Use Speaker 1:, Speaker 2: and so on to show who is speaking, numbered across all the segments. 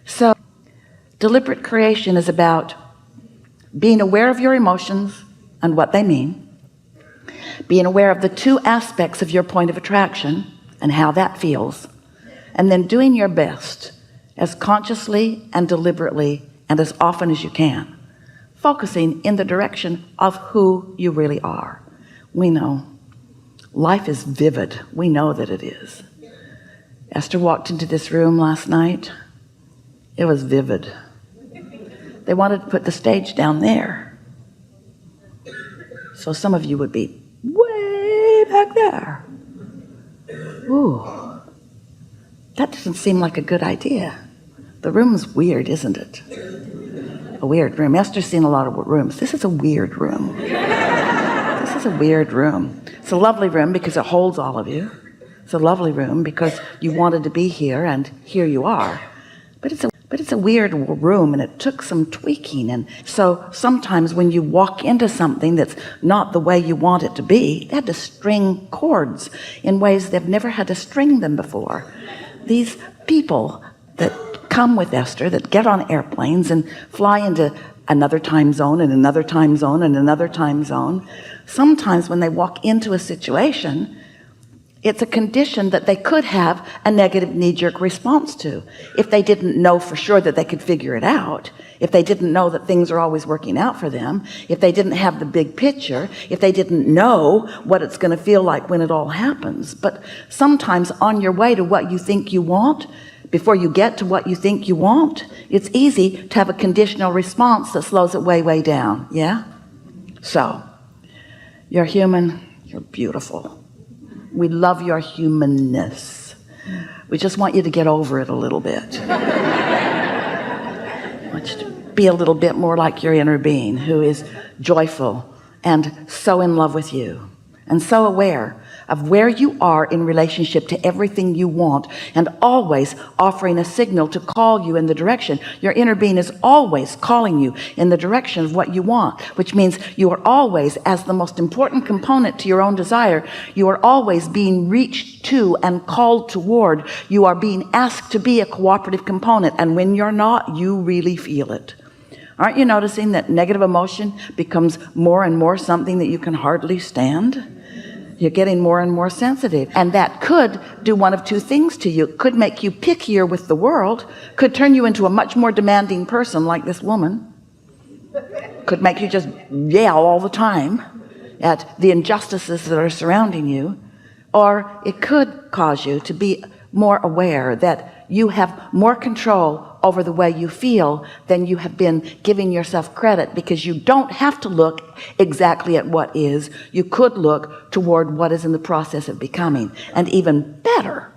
Speaker 1: So deliberate creation is about being aware of your emotions and what they mean, being aware of the two aspects of your point of attraction and how that feels, and then doing your best as consciously and deliberately and as often as you can, focusing in the direction of who you really are. We know life is vivid. We know that it is. Esther walked into this room last night. It was vivid. They wanted to put the stage down there, so some of you would be way back there. Ooh, that doesn't seem like a good idea. The room's weird, isn't it? A weird room. Esther's seen a lot of rooms. This is a weird room. This is a weird room. It's a lovely room because it holds all of you. It's a lovely room because you wanted to be here, and here you are. But it's a weird room, and it took some tweaking. And so sometimes when you walk into something that's not the way you want it to be, they had to string chords in ways they've never had to string them before. These people that come with Esther, that get on airplanes and fly into another time zone and another time zone and another time zone, sometimes when they walk into a situation, it's a condition that they could have a negative knee-jerk response to if they didn't know for sure that they could figure it out, if they didn't know that things are always working out for them, if they didn't have the big picture, if they didn't know what it's going to feel like when it all happens. But sometimes on your way to what you think you want, before you get to what you think you want, it's easy to have a conditional response that slows it way, way down. Yeah? So, you're human, you're beautiful. We love your humanness. We just want you to get over it a little bit. I want you to be a little bit more like your inner being, who is joyful and so in love with you and so aware of where you are in relationship to everything you want, and always offering a signal to call you in the direction. Your inner being is always calling you in the direction of what you want, which means you are always, as the most important component to your own desire, you are always being reached to and called toward. You are being asked to be a cooperative component, and when you're not, you really feel it. Aren't you noticing that negative emotion becomes more and more something that you can hardly stand? You're getting more and more sensitive, and that could do one of two things to you. It could make you pickier with the world, could turn you into a much more demanding person like this woman, could make you just yell all the time at the injustices that are surrounding you, or it could cause you to be more aware that you have more control over the way you feel than you have been giving yourself credit, because you don't have to look exactly at what is. You could look toward what is in the process of becoming. And even better,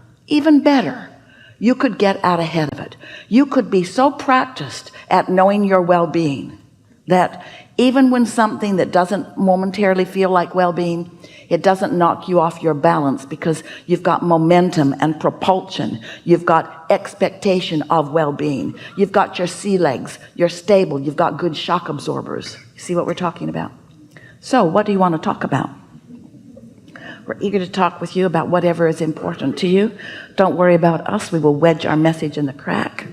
Speaker 1: you could get out ahead of it. You could be so practiced at knowing your well-being that even when something that doesn't momentarily feel like well-being, it doesn't knock you off your balance, because you've got momentum and propulsion. You've got expectation of well-being. You've got your sea legs. You're stable. You've got good shock absorbers. You see what we're talking about? So what do you want to talk about? We're eager to talk with you about whatever is important to you. Don't worry about us. We will wedge our message in the crack.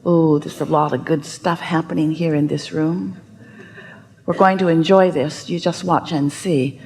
Speaker 1: Oh, there's a lot of good stuff happening here in this room. We're going to enjoy this. You just watch and see.